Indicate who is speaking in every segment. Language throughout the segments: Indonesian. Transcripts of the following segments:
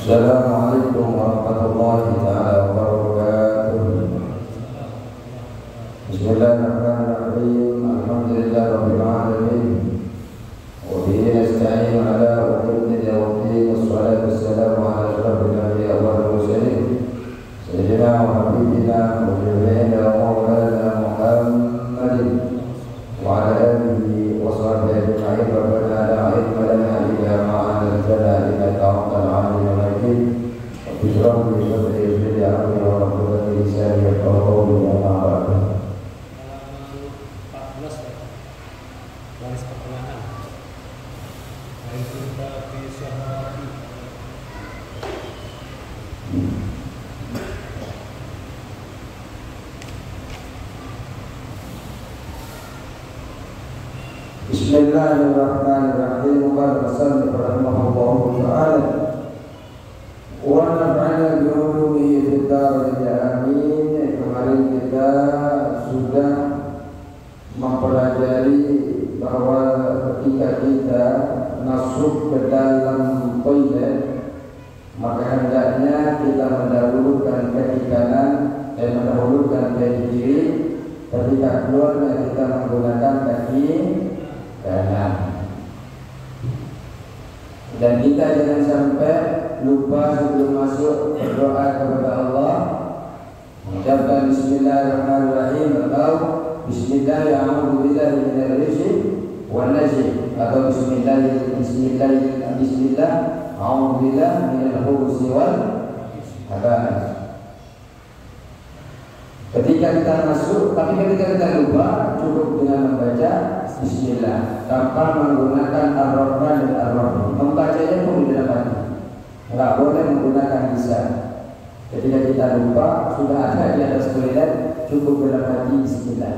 Speaker 1: Assalamualaikum warahmatullahi wabarakatuh. Bismillahirrahmanirrahim. Alhamdulillahirabbil alamin. Wa bihi nasta'in ala umuri dunya wa din. Wassalatu wassalamu ala asyrafil anbiya'i wal mursalin. Sayyidina wa habibina wa shafi'ina wa maulana Muhammadin wa ala alihi wa sahbihi ajma'in. Rabbana la ilma lana illa ma 'allamtana innaka antal 'alimul hakim. Bismillah wa rahmatullahi wabarakatuh.
Speaker 2: Waris pertengahan baik kita bisa mati.
Speaker 1: Bismillahirrahmanirrahim. Qala musannif rahimahullahu ta'ala wa nafa'ana bi ulumihi fid dharain amin. Kemarin kita sudah mempelajari bahwa ketika kita masuk ke dalam toilet, maka hendaknya kita mendahulukan kaki kanan dan mendahulukan kaki kiri. Ketika keluarnya kita menggunakan kaki kanan. Dan kita jangan sampai lupa sebelum masuk berdoa kepada Allah, mengucapkan Bismillahirrahmanirrahim atau Bismillahirrahmanirrahim wan najm atau Bismillah a'udzubillah minal khubuthi wal khaba'ith. Ketika kita masuk, tapi ketika kita lupa, cukup dengan membaca Bismillah tanpa menggunakan Ar-Rahman dan Ar-Rahim. Membacanya pun di dalam hati, nggak boleh menggunakan lisan. Ketika kita lupa, sudah ada di atas toilet, cukup dalam hati Bismillah.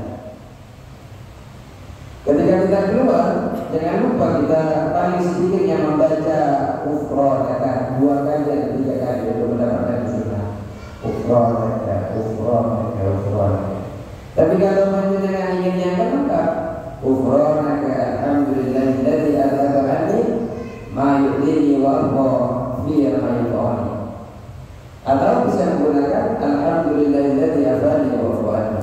Speaker 1: Ketika kita keluar, jangan lupa kita paling sedikitnya membaca ufronaka 2 kali atau 3 kali untuk mendapatkan sunnah. Ufronaka. Tapi kalau menjenengan ingin yang lengkap, ufronaka alhamdulillahilladzi adzhaba anni ma yu'dini wa huwa fi ramadhani. Atau bisa menggunakan alhamdulillahilladzi afani wa afani.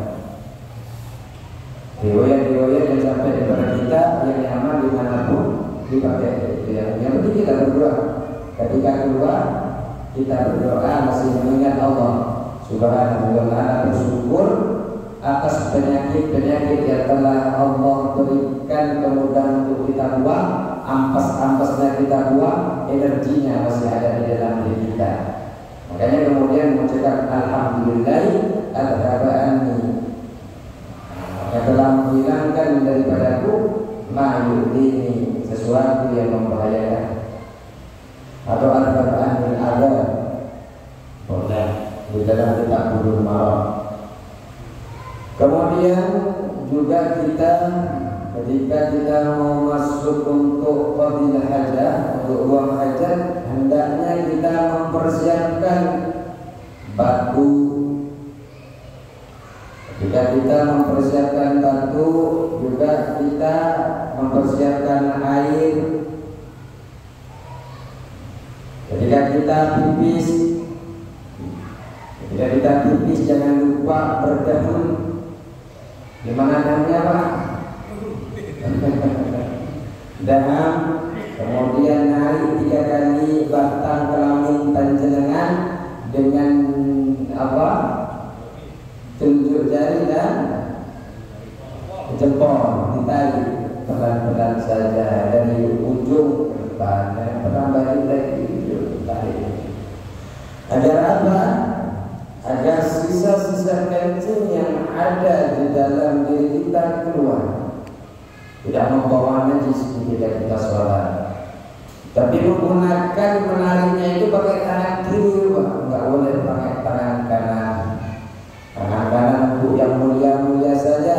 Speaker 1: Riwayat-riwayat yang sampai kepada kita yang nyaman dimanapun dipakai. Yang penting kita berdoa. Ketika keluar kita berdoa masih mengingat Allah Subhanahu wa ta'ala, bersyukur atas penyakit-penyakit yang telah Allah berikan kemudahan untuk kita buang, ampas-ampasnya kita buang, energinya masih ada di dalam diri kita. Makanya kemudian mengucapkan alhamdulillah adzhaba anni, yang telah menghilangkan daripadaku ma yu'dini, sesuatu yang membahayakan, atau adzhaba anni al-adzab. Boleh di dalam kitab Bulughul Maram. Kemudian juga kita ketika kita mau masuk untuk fadilah hajat, untuk buang hajat, hendaknya kita mempersiapkan batu. Ketika kita mempersiapkan batu, juga kita mempersiapkan air. Ketika kita pipis, jangan lupa berdahulu. Gimana namanya Pak? Daham. Kemudian narik 3 kali batang kelamin panjenengan dengan apa? Tunjuk jari dan jempol ditarik pelan-pelan saja dari ujung ke depan dan pelan-pelan ditarik. Agar apa? Agar sisa-sisa kencing yang ada di dalam diri kita keluar, tidak membawa najis ketika kita sholat. Tapi menggunakan menariknya itu pakai tangan kiri, Pak. Enggak boleh pakai tangan kanan. Tangan kanan untuk yang mulia-mulia saja,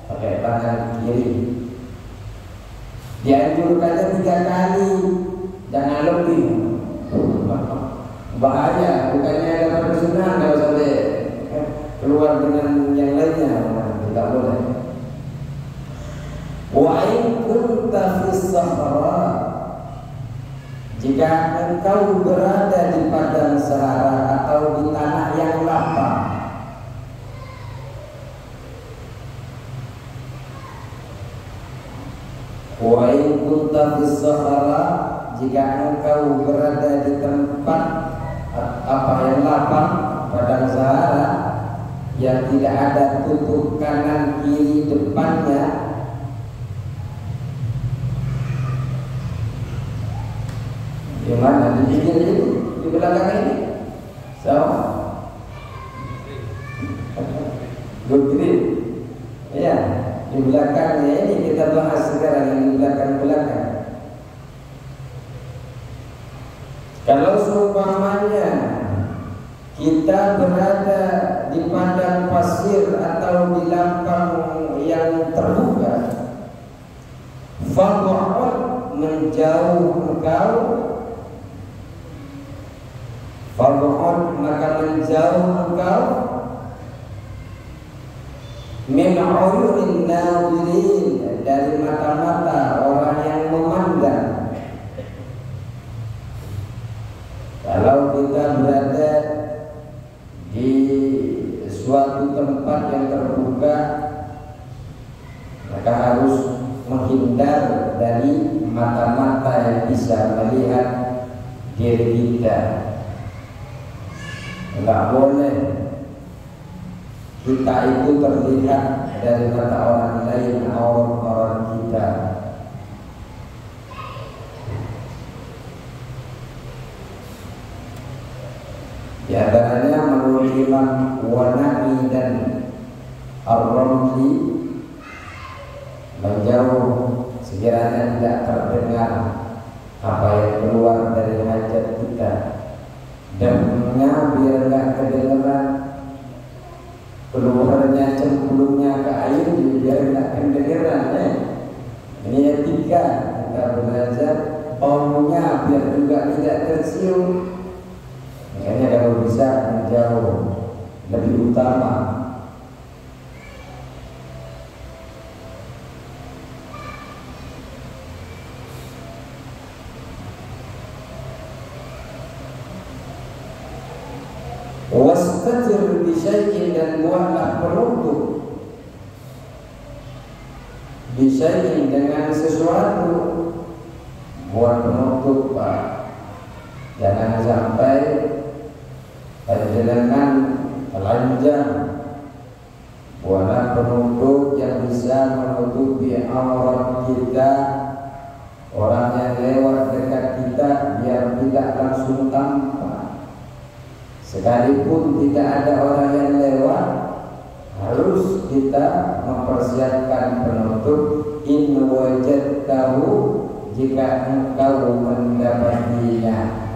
Speaker 1: pakai tangan kiri. Dianjurkannya 3 kali, jangan lebih. Bahaya, bukannya ada persunahan kalau sampai keluar dengan yang lainnya, tidak boleh. Wa in kunta fis sahara, Jika engkau berada di padang sahara atau di tanah yang lapang, wa in kunta fis sahara, jika engkau berada di tempat yang lapang, padang sahara yang tidak ada tutup kanan kiri depannya, di mana? Di pinggir itu, di belakang ini. Sama. Good green. Ya, di belakangnya ini kita bahas sekarang yang di belakang-belakang. Kalau seumpamanya kita berada di padang pasir atau di lapang yang terbuka, fad'ud, menjauh engkau, fad'ud, maka menjauh engkau, min uyunin nazirin, dari mata-mata orang yang memandang. Kalau kita berada di suatu tempat yang terbuka, maka harus menghindar dari mata-mata yang bisa melihat diri kita. Enggak boleh kita itu terlihat dari mata orang lain, orang kita. Di antaranya menurut Imam Wana'i dan Ar-Ramli, menjauh sekiranya tidak terdengar apa yang keluar dari hajat kita, demnya biar tidak kedengaran, keluarnya cemplungnya ke air biar tidak kedengaran. Ini etika kita belajar, baunya biar juga tidak tercium. Makanya kalau bisa menjauh lebih utama. Wastatir bisyai'in, dan buatlah penutup, bisyai'in, dengan sesuatu, buat penutup, Pak. Jangan sampai panjenengan telanjang. Buatlah penutup yang bisa menutupi aurat kita, orang yang lewat dekat kita biar tidak langsung tampak. Sekalipun tidak ada orang yang lewat, harus kita mempersiapkan penutup. In wajadtahu, jika engkau mendapatinya.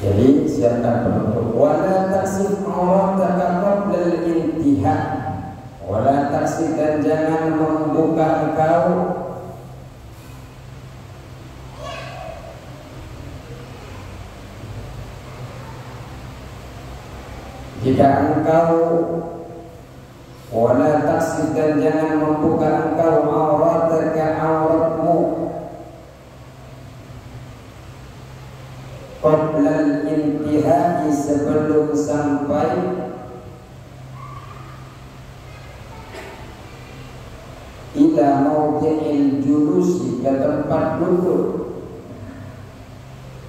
Speaker 1: Jadi siapkan penutup. Wala taksif aurataka qabla al-intiha, wala taksif, dan jangan membuka engkau jika engkau, wala taksif, dan jangan membuka engkau aurataka, auratmu, qablal intihai, sebelum sampai ila mawdi'il julusi, ke tempat duduk.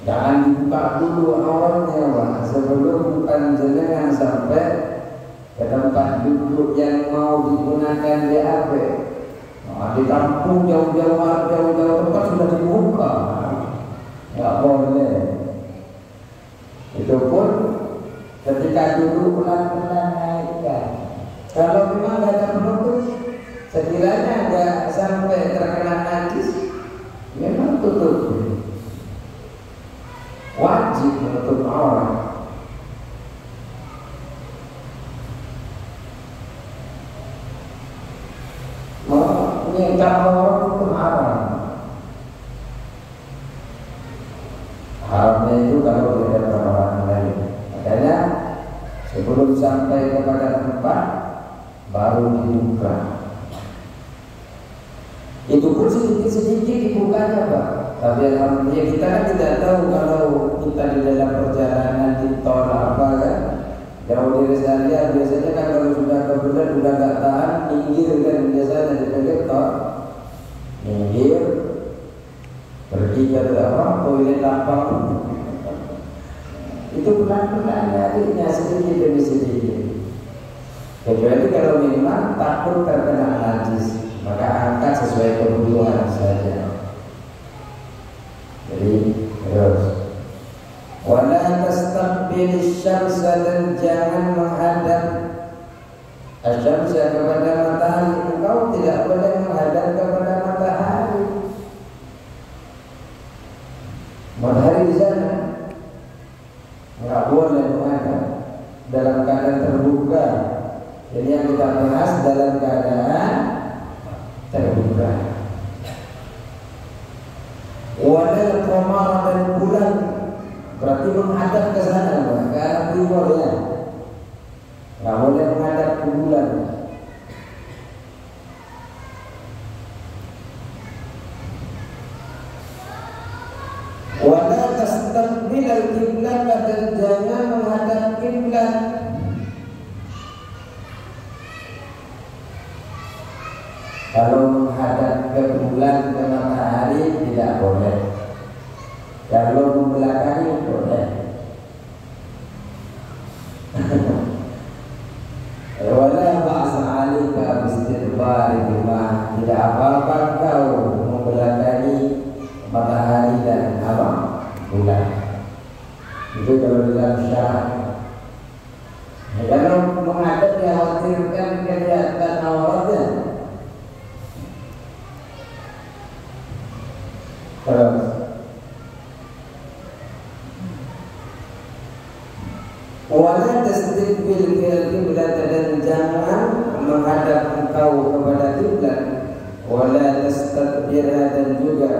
Speaker 1: Jangan dibuka dulu auratnya, Pak, sebelum panjenengan sampai ke tempat duduk yang mau digunakan BAP. Di kampung jauh-jauh tempat sudah dibuka, nggak boleh. Itu pun ketika duduk pelan-pelan naikkan. Kalau memang nggak ada penutup, sekiranya nggak sampai terkena najis, memang tutup. Wajib menutup aurat. Meningkat aurat itu haram. Haramnya itu kalau Belum sampai kepada tempat baru dibuka. Itu pun sedikit-sedikit dibukanya, Pak. Tapi alhamdulillah kita kan tidak tahu kalau kita di dalam perjalanan di tol apa kan. Jauh dari saya biasanya kan kalau sudah kebetulan sudah nggak tahan, minggir kan biasanya di pinggir tol, minggir, pergi ke toilet apa. Itu pelan-pelan nyarinya sedikit demi sedikit. Kecuali kalau memang takut terkena najis, maka angkat sesuai kebutuhan saja. Jadi terus, wala tastaqbil asy-syamsa, dan jangan menghadap asy-syamsa kepada matahari. Engkau tidak boleh menghadap kepada matahari. Matahari di sana nggak boleh menghadap dalam keadaan terbuka. Ini yang kita bahas dalam keadaan terbuka. Wadal qamar, dan bulan berarti menghadap ke sana, ke arah timur ya. Nggak boleh menghadap ke bulan. Wala tastaqbil al-qiblat, dan jangan menghadap kiblat. Kalau menghadap ke bulan, ke matahari tidak boleh. Kalau membelakangi boleh. Wala ba'sa 'alaika bistiqbali bima, tidak apa-apa kau membelakangi matahari dan bulan. Itu kalau dalam syarat. Kalau menghadap dikhawatirkan kelihatan auratnya. Terus, wala tastaqbil qiblat, dan jangan menghadap engkau kepada kiblat. Wala tastaqbilha, dan juga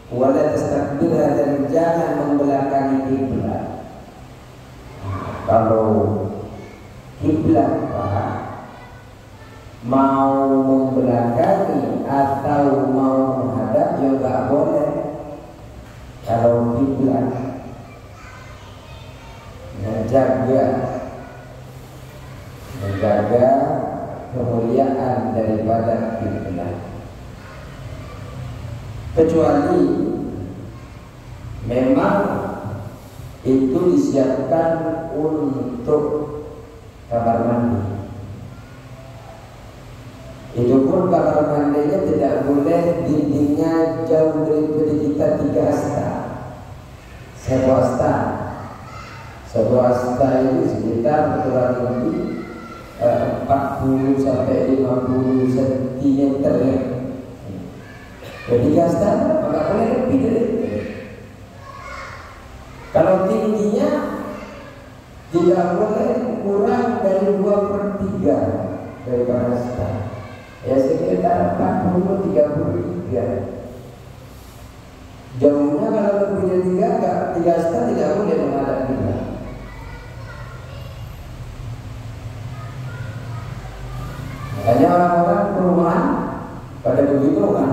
Speaker 1: wala tastaqbilha, dan jangan membelakangi kiblat. Kalau kiblat mau membelakangi atau mau menghadap ya nggak boleh. Kalau kiblat menjaga kemuliaan daripada kiblat, kecuali memang itu disiapkan untuk kamar mandi. Itu pun kamar mandinya tidak boleh dindingnya jauh dari kita 3 hasta. 1 hasta. 1 hasta itu sekitar kurang lebih 40 sampai 50 cm ya. Jadi 3 hasta maka boleh lebih dari itu. Kalau tingginya tidak boleh kurang dari 2/3 daripada hasta. Ya sekitar 40-33. Jauhnya kalau lebih dari 3 hasta tidak boleh menghadap kita. Makanya orang-orang perumahan pada begitu kan.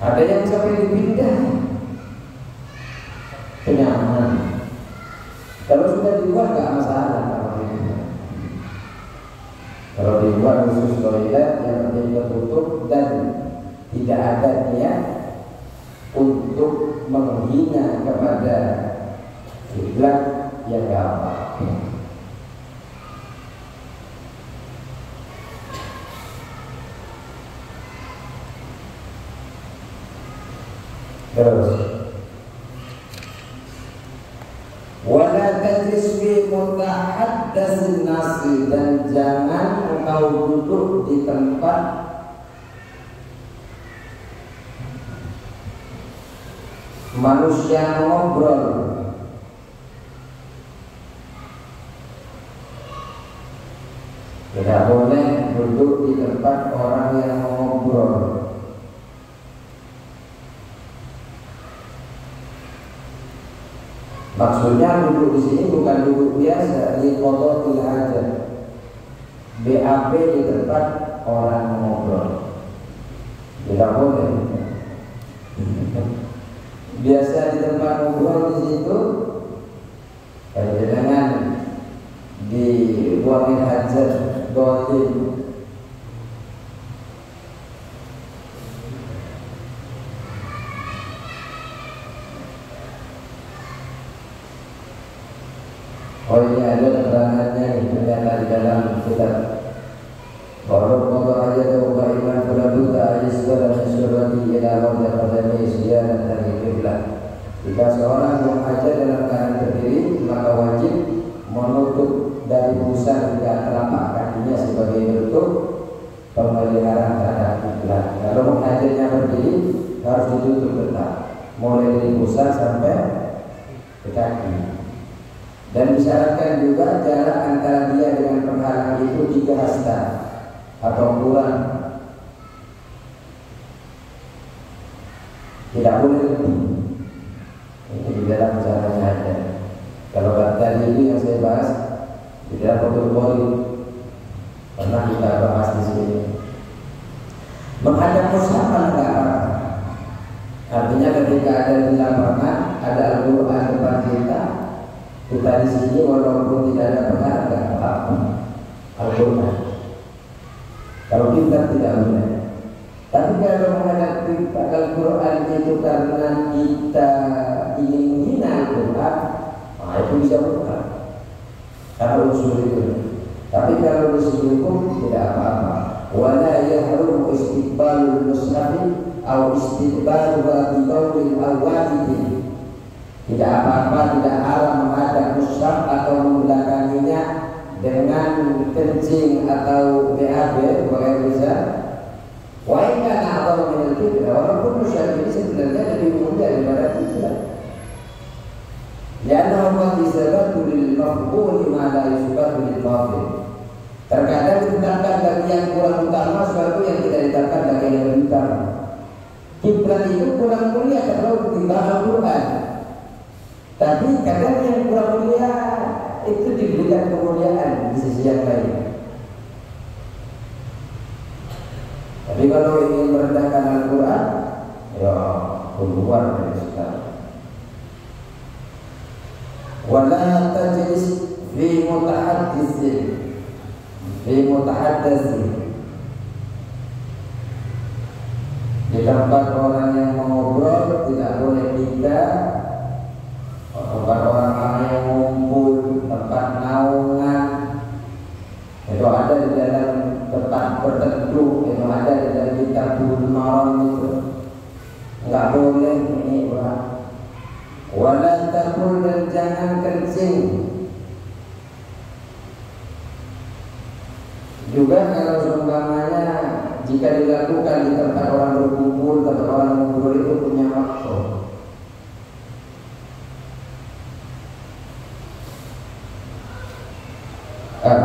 Speaker 1: Ada yang sampai dipindah kenyaman. Kalau sudah di luar nggak masalah. Kalau di luar khusus toilet yang penting tertutup dan tidak ada niat untuk menghina kepada kiblat, yang nggak apa-apa. Terus, wala tajlis fi mutahaddatsin nasi, dan jangan engkau duduk di tempat manusia ngobrol. Tidak boleh duduk di tempat orang yang ngobrol. Maksudnya duduk di sini bukan duduk biasa, di qadhatil hajat. BAB di tempat orang ngobrol. Tidak boleh. Biasa di tempat ngobrol di situ, jangan dibuangin hajat dolim. Oh ini ada keterangannya ternyata di dalam kitab Walau qadha hajatahu qa'iman fala budda ayasbara min syurati ila mawdi qadami isyanan dari qiblah. Jika seorang yang hajat dalam keadaan berdiri, maka wajib menutup dari pusat hingga telapak kakinya sebagai bentuk pemeliharaan terhadap kiblat. Kalau hajatnya berdiri harus ditutup tetap, mulai dari pusat sampai ke kaki. Dan disyaratkan juga jarak antara dia dengan penghalang itu 3 hasta atau kurang. Tidak boleh lebih. Ini di dalam caranya ada. Kalau tadi itu yang saya bahas di dalam protokol pernah kita bahas di sini. Menghadap mushaf enggak apa-apa. Artinya ketika ada di lapangan, ada Al-Quran depan kita di sini walaupun tidak ada penghalang enggak apa-apa. Al-Quran. Kalau kita tidak boleh. Tapi kalau menghadapi Al-Quran itu karena kita ingin menghina Al-Quran, nah itu bisa bukan. Kalau usul itu. Tapi kalau usul hukum tidak apa-apa. Wala yahrum istiqbalul musnafi atau istiqbalu baqaulil awwalidin. Tidak apa-apa, tidak haram menghadap mushaf atau membelakanginya dengan kencing atau BAB sebagai bisa. Wahai karena Allah memiliki walaupun mushaf ini sebenarnya lebih mudah daripada kita. Karena Allah disebut lil maqbul ma la yusbatu lil batil. Terkadang ditetapkan bagi yang kurang utama sesuatu yang tidak ditetapkan bagi yang lebih utama. Kiblat itu kurang mulia kalau ketimbang Al-Quran. Tapi kadang yang kurang mulia itu diberikan kemuliaan di sisi yang lain. Tapi kalau ingin merendahkan Al-Quran, ya keluar dari sekarang. Wala tajlis fi mutahadditsin, fi mutahadditsin. Di tempat orang yang mengobrol tidak boleh kita. Tempat orang yang ngumpul, tempat naungan, itu ada di dalam tempat berteduh, itu ada di dalam kitab malam itu. Enggak boleh ini orang. Wala taqul dan jangan kencing. Juga kalau seumpamanya jika dilakukan di tempat orang berkumpul, tempat orang mengumpul itu punya maksud.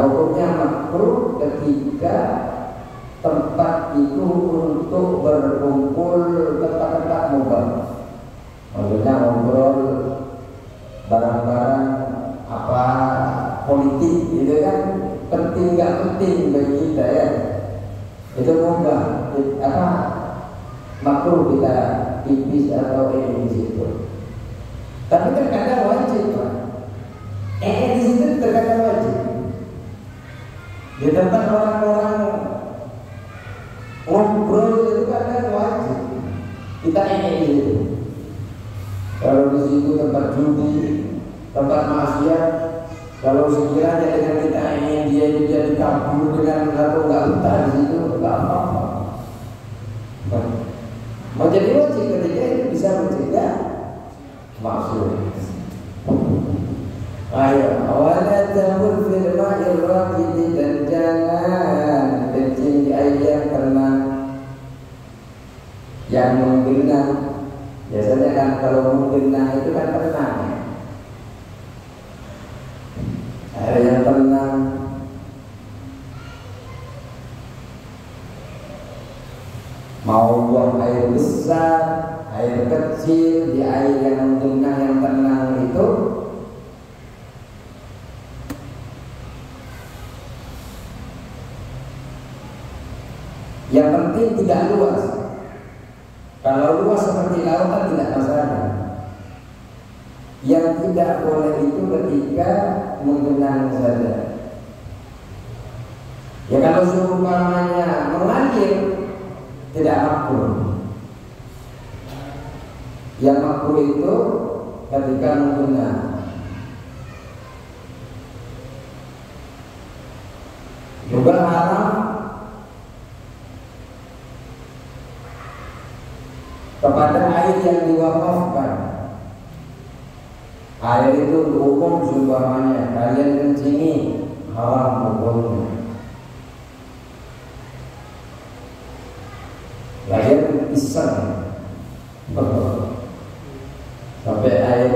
Speaker 1: Hukumnya makruh ketika tempat itu untuk berkumpul tempat-tempat mubah. Maksudnya ngobrol barang-barang apa politik gitu kan, penting nggak penting bagi kita ya. Itu mubah, apa makruh kita pipis atau di situ. Tapi terkadang wajib Pak. Di situ terkadang wajib. Di tempat orang-orang ngobrol itu kadang wajib kita di situ. Kalau di situ tempat judi, tempat maksiat, kalau sekiranya dengan kita ingin dia jadi kabur dengan atau nggak betah di situ, nggak apa-apa. Mau jadi wajib ketika itu bisa mencegah maksud. Ayo, awalnya jambul fil ma'ir raqidi dan jangan kencing di air yang tenang, yang menggenang. Biasanya kan kalau menggenang itu kan tenang ya. Air yang tenang. Mau buang air besar, air kecil, di air yang menggenang yang tenang itu penting tidak luas. Kalau luas seperti lautan tidak masalah. Yang tidak boleh itu ketika menggenang saja. Ya kalau seumpamanya mengalir tidak makruh. Yang makruh itu ketika menggenang. Juga haram kepada air yang diwakafkan. Air itu umum seumpamanya kalian kencingi, haram hukumnya. Kalian iseng sampai air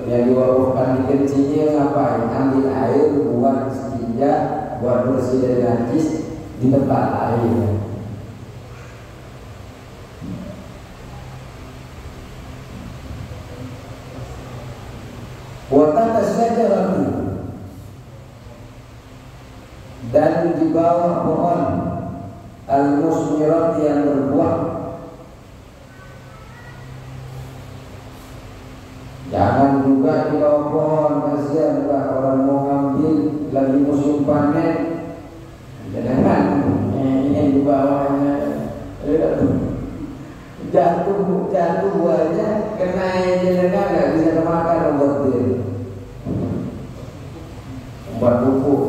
Speaker 1: yang diwakafkan dikencingi ngapain? Ambil air buat istinja, buat bersih dari najis di tempat air. Watata syajarati, dan di bawah pohon al-musmirat yang berbuah. Jangan juga di bawah pohon, kasihan Pak, orang mau ngambil lagi musim panen. Jangan ini di bawahnya jatuh buahnya kena jenengan nggak bisa makan obat dia, obat pupuk.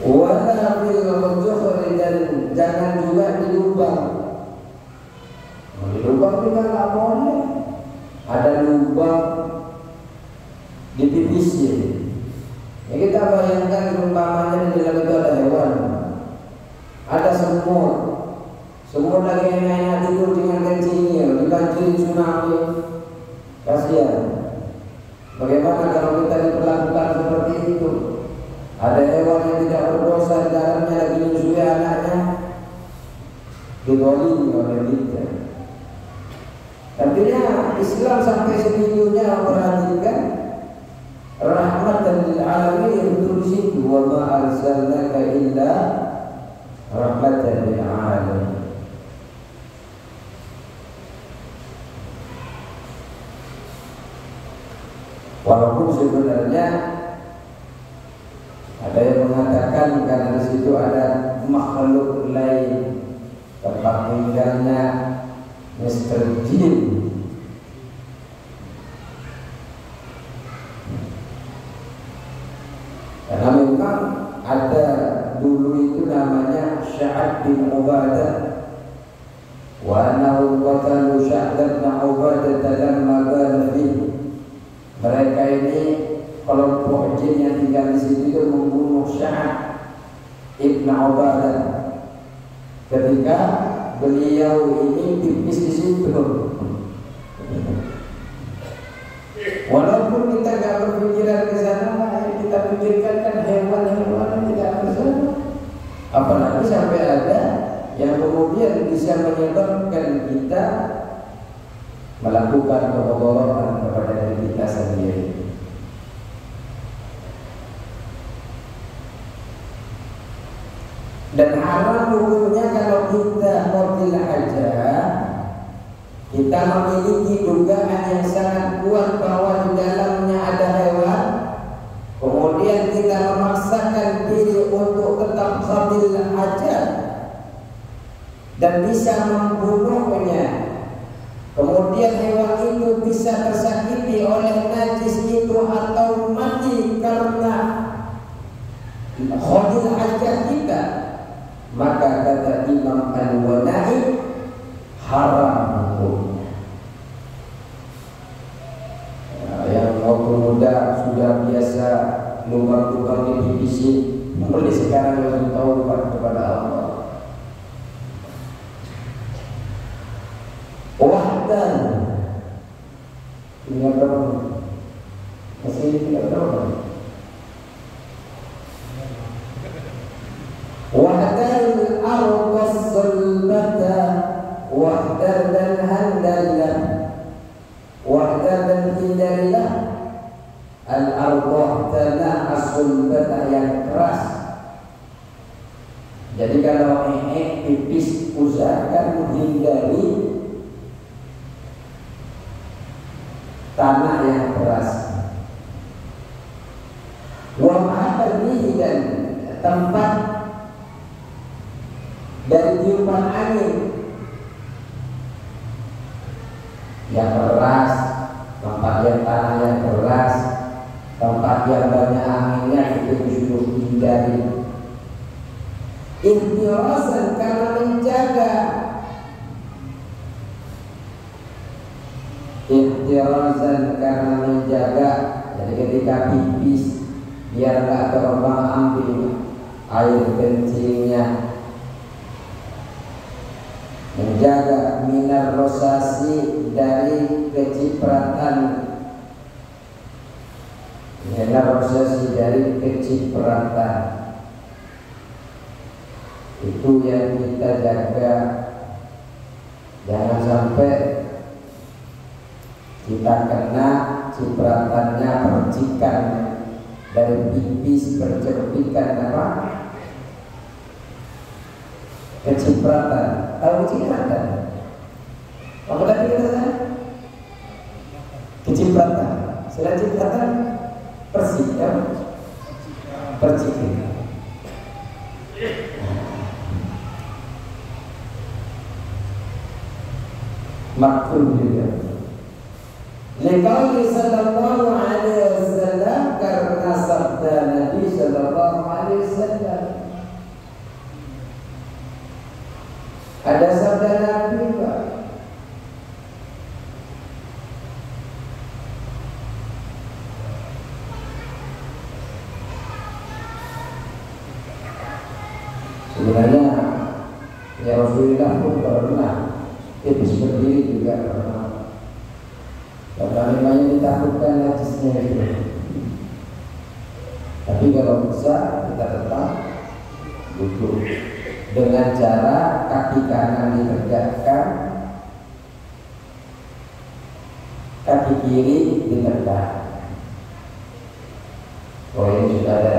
Speaker 1: Wala fil juhri, dan jangan juga di lubang. Di lubang juga nggak boleh. Ada lubang dipipisin. Ya kita bayangkan umpamanya di dalam itu ada hewan, ada semut lagi enak tidur dengan kencingnya, dibanjiri tsunami, kasihan. Bagaimana kalau kita diperlakukan seperti itu? Ada hewan yang tidak berdosa di dalamnya lagi menyusui anaknya, didolimi oleh kita. Artinya Islam sampai segitunya memperhatikan rahmatan lil alamin itu di situ. Wa ma arsalnaka illa rahmatan lil alamin. Walaupun sebenarnya ada yang mengatakan karena di situ ada makhluk lain, tempat tinggalnya Mr. Jin. Karena memang ada dulu itu namanya Sya'ad bin Ubadah, wa annahu qatalu Sya'ad bin Ubadah dalam maghrib. Mereka ini kelompok jin yang tinggal di situ itu membunuh Sya'ad ibn Ubadah ketika beliau ini pipis di situ. Walaupun kita nggak berpikiran ke sana, kita pikirkan kan hewan-hewan tidak bersama. Apalagi sampai ada yang kemudian bisa menyebabkan kita melakukan kebobrokan kepada diri kita sendiri. Dan haram hukumnya kalau kita mobil aja, kita memiliki dugaan yang sangat kuat bahwa di dalamnya ada hewan, kemudian kita memaksakan diri untuk tetap mobil aja dan bisa membunuhnya, kemudian hewan itu bisa tersakiti oleh najis itu atau mati karena mobil aja kita, maka kata Imam Al-Wana'i haram hukumnya. Yang muda sudah biasa lubang-lubang dipipisi, mulai sekarang harus taubat kepada Allah. Wahdan ini apa? Masih tidak tahu. Wahdal arqas sulbata, wahdal dan handallah, wahdal dan hindarilah al-arqa kalau pipis usahakan menghindari tanah yang keras. Wa ma'abarnihi, dan tempat dari tiupan angin yang keras, tempat yang tanah yang keras, tempat yang banyak anginnya itu disuruh hindari. Ihtirasan, karena menjaga. Ihtirasan, karena menjaga. Jadi ketika pipis biar nggak terombang ambing air kencingnya. Menjaga minar rosasi, dari kecipratan. Minar rosasi, dari kecipratan. Itu yang kita jaga. Jangan sampai kita kena cipratannya, percikan dari pipis, percikan apa? Kecipratan. Tahu kecipratan? Apa tadi kata? Kecipratan. Selain cipratan, percikan, percikan. Makruh juga. Liqauli sallallahu alaihi wasallam, karena sabda Nabi sallallahu alaihi wasallam. Ada sabda Nabi Pak. Sebenarnya ya Rasulullah pun pernah pipis berdiri juga pernah. Karena memangnya ditakutkan najisnya itu. Tapi kalau bisa kita tetap duduk dengan cara kaki kanan ditegakkan, kaki kiri ditegak. Oh, ini sudah ada.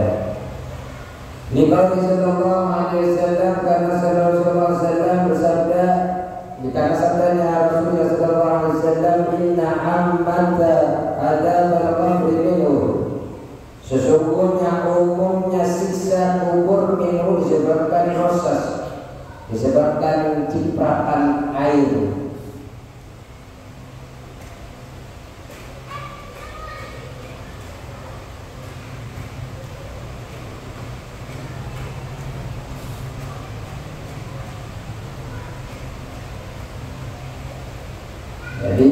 Speaker 1: Nabi sallallahu alaihi wasallam, karena Rasulullah sallallahu bersabda, karena sabdanya Rasulullah sallallahu alaihi wasallam, inna ammata adab al-qabri minhu, sesungguhnya umumnya siksa kubur minhu, disebabkan proses, disebabkan cipratan air. Jadi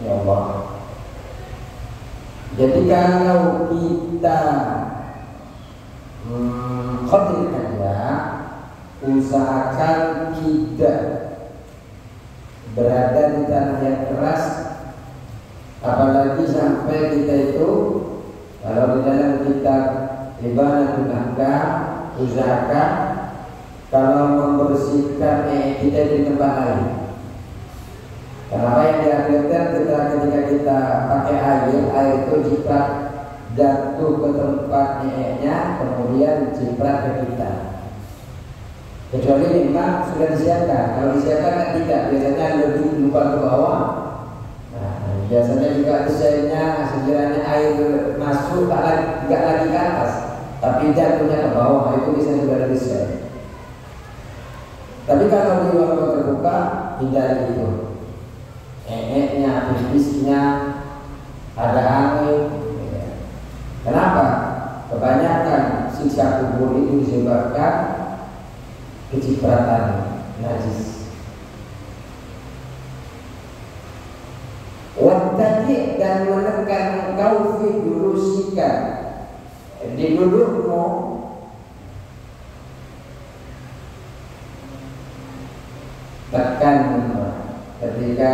Speaker 1: ya Allah. Jadi kalau kita khotir aja, usahakan tidak berada di tanah yang keras, apalagi sampai kita itu kalau di dalam kitab Ibanatul Ahkam, usahakan kalau membersihkan kita di tempat lain. Kenapa yang diajarkan ketika kita pakai air itu ciprat jatuh ke tempat nya, kemudian ciprat ke kita. Kecuali memang sudah disiapkan. Kalau disiapkan kan tidak, biasanya lebih lupa ke bawah. Nah, biasanya juga desainnya sekiranya air masuk tidak lagi ke atas, tapi jatuhnya ke bawah, itu bisa juga desain. Tapi kalau di ruang terbuka, hindari itu. Nya, pipisnya, ada angin. Kenapa? Kebanyakan siksa kubur itu disebabkan kecipratan najis. Wattaqi, dan menekan engkau fi durusika, di dudukmu, tekan ketika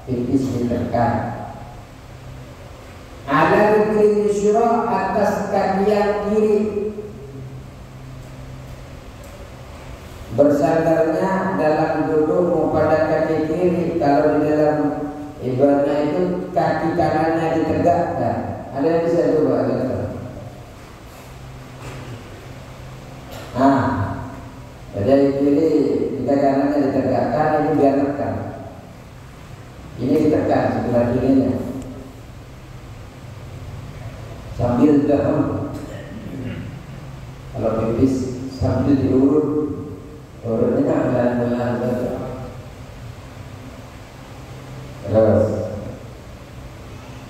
Speaker 1: pipis ditekan. Ala rijli yusra, atas kaki yang kiri, bersandarnya dalam dudukmu pada kaki kiri. Kalau di dalam ibadah itu kaki kanannya ditegakkan. Ada yang bisa coba gitu. Nah, jadi kiri kita kanannya ditegakkan, itu biar tekan. Ini ditekan sebelah kirinya sambil dahulu. Kalau pipis sambil diurut, urutnya pelan-pelan saja. Terus,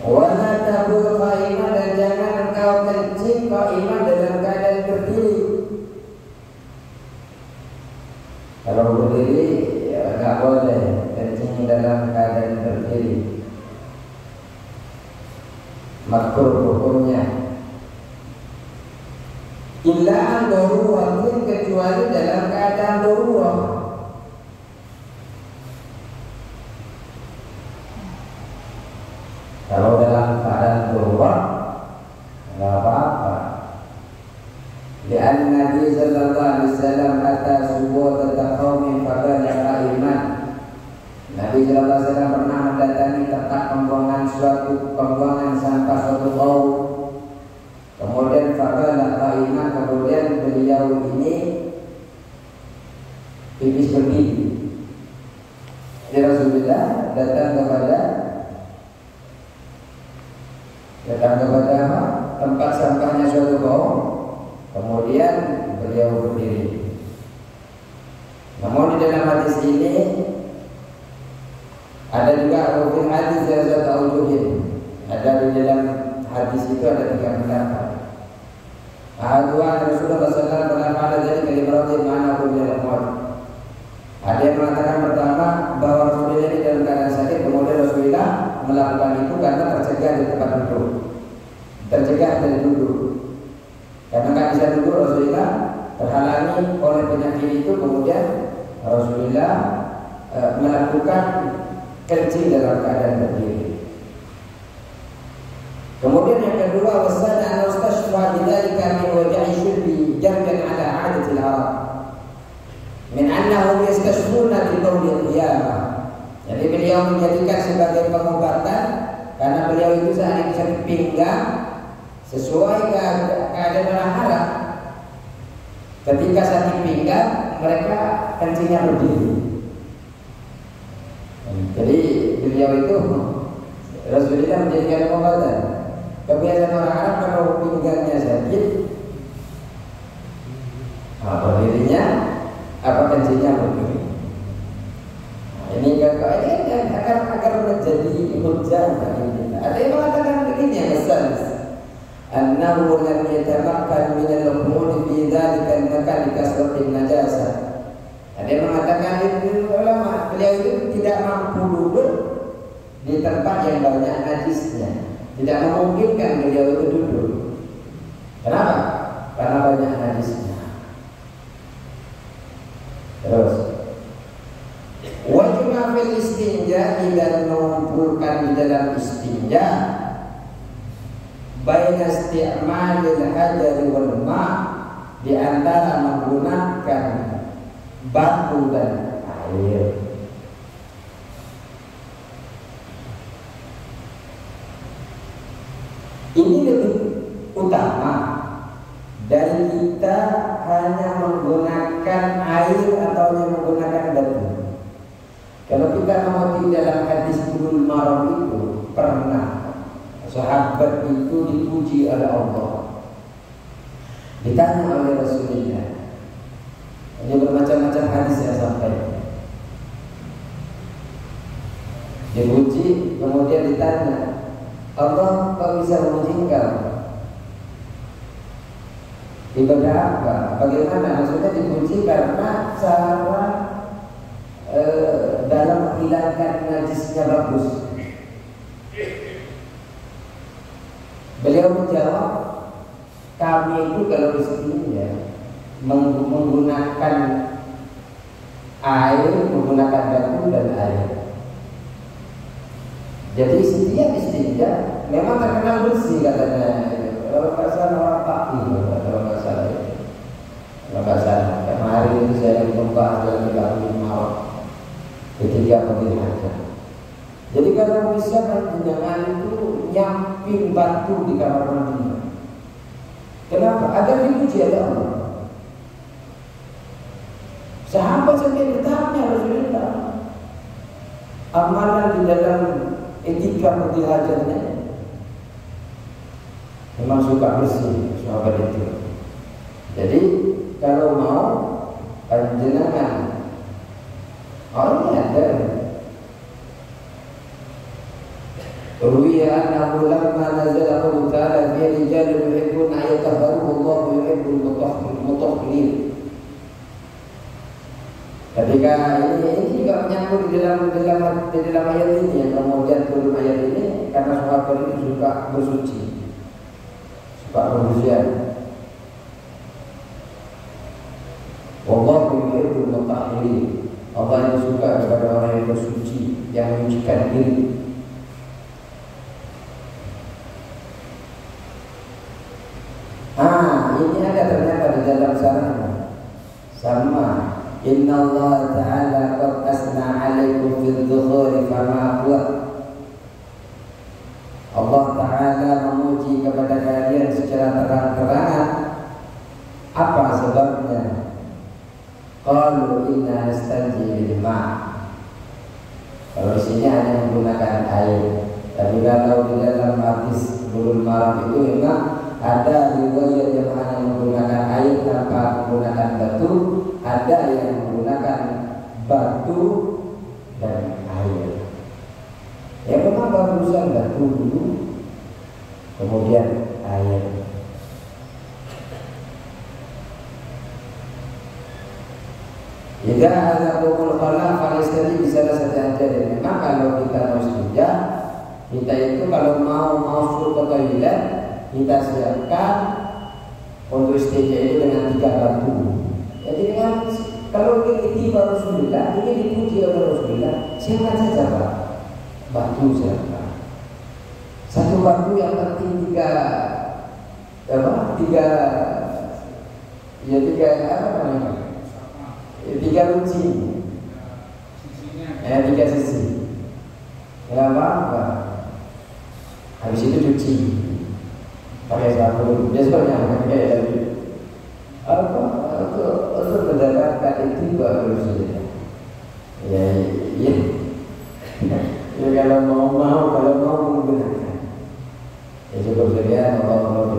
Speaker 1: wala tabul qa'iman, dan jangan engkau kencing qa'iman dalam keadaan berdiri. Kalau berdiri ya nggak boleh kencing dalam keadaan berdiri. Makruh hukumnya. Illa an daruratin, kecuali dalam keadaan darurat. Kalau dalam keadaan darurat nggak apa-apa. Lian Nabi sallallahu alaihi wasallam ata subuh tataqawmin faqala qa'iman. Nabi sallallahu alaihi wasallam pernah mendatangi tempat pembuangan sampah suatu kaum. Kemudian faqala qa'iman, kemudian beliau ini pipis berdiri. Jadi Rasulullah datang kepada tempat sampahnya suatu kaum. Kemudian beliau berdiri. Namun di dalam hadis ini ada juga rukun hadis yang saya tahu. Ada di dalam hadis itu ada 3 pendapat. Ahadua Rasulullah SAW pernah pada jadi kalimat mana pun dalam muat. Ada yang mengatakan pertama bahwa Rasulullah ini dalam keadaan sakit, kemudian Rasulullah melakukan itu karena tercegah di tempat duduk, tercegah dari duduk. Karena nggak bisa duduk, Rasulullah terhalangi oleh penyakit itu, kemudian Rasulullah melakukan kencing dalam keadaan berdiri. Kemudian yang kedua, wasana anustashfa bidzalika min waj'i shurbi jam'an ala 'adatil Arab. Min annahum yastashfuna bi qawli qiyamah. Jadi beliau menjadikan sebagai pengobatan karena beliau itu saat sakit pinggang sesuai keadaan orang Arab. Ketika sakit pinggang mereka kencingnya berdiri. Jadi beliau itu Rasulullah menjadikan pengobatan. Kebiasaan orang Arab kalau pinggangnya sakit, berdirinya kencingnya berdiri. Ini agar menjadi hujjah bagi kita. Ada yang mengatakan begini ya, besar. Annahu lam yatamakkan min al-umur fi dzalika al-makan li kasratin najasah. Ada yang mengatakan itu ulama, beliau itu tidak mampu duduk di tempat yang banyak najisnya. Tidak memungkinkan beliau itu duduk. Kenapa? Karena banyak najisnya. Terus wajib fil istinja, dan mengumpulkan di dalam istinja baina isti'malil hajar wal ma', di antara menggunakan batu dan air. Ini lebih utama dari kita hanya menggunakan air atau hanya menggunakan batu. Kalau kita mengerti dalam hadis Bulugh Maram itu, pernah sahabat itu dipuji oleh Allah. Ditanya oleh Rasulullah. Ini bermacam-macam hadis yang sampai. Dipuji, kemudian ditanya, Allah kok bisa memuji engkau? Ibadah apa? Bagaimana? Maksudnya dipuji karena cara dalam menghilangkan najisnya bagus. Beliau menjawab, kami itu kalau istinja menggunakan air, menggunakan batu dan air. Jadi setiap istinja memang terkenal bersih katanya. Kalau nggak salah orang Pakih, kalau nggak salah itu. Kalau nggak salah, kemarin itu saya membahas dalam Bulugh Maram ketika pergi haji. Jadi kalau bisa kan jenengan itu nyamping batu di kamar mandinya. Kenapa? Agar dipuji oleh Allah. Sahabat sampai bertanya, Rasulullah, amalan di dalam etika peti hajatnya memang suka bersih sahabat itu. Jadi kalau mau panjenengan Allah ada ruwiya annahu lamma nazala qawlu ta'ala fi rijalin yuhibbuna ayatahharu wallahu yuhibbul mutahhirin. Ketika ini juga menyangkut di dalam ayat ini, yang kemudian turun ayat ini karena sahabat itu suka bersuci, suka berbersihan. Wallahu yuhibbul mutahhirin. Allah itu suka kepada orang yang bersuci, yang menyucikan diri. Ini ada ternyata di dalam sana sama. Inna Allah Ta'ala qad asna alaikum fil dhukhuri fama huwa. Allah Ta'ala memuji kepada kalian secara terang-terangan. Apa sebabnya? Qalu inna nastanji bil ma'. Kalau di sini hanya menggunakan air. Tapi kalau di dalam hadis Bulughul Maram itu memang ada riwayat yang hanya menggunakan air tanpa menggunakan batu, ada yang menggunakan batu dan air. Ya memang bagusan batu dulu, kemudian air. Jika ada kumul khala falistati bisa saja jadi. Memang kalau kita mau setuju, kita itu kalau mau masuk ke toilet, kita siapkan untuk istinja itu dengan 3 batu. Jadi dengan kalau ini Rasulullah, ini dipuji oleh Rasulullah, siapkan saja Pak batu siapkan. Satu batu yang penting 3 runcing, 3 sisi. Ya apa? Habis itu cuci pakai sabun. Biasanya pakai untuk mendapatkan itu bagus saja. Ya. Ya kalau mau menggunakan. Ya cukup saja Allah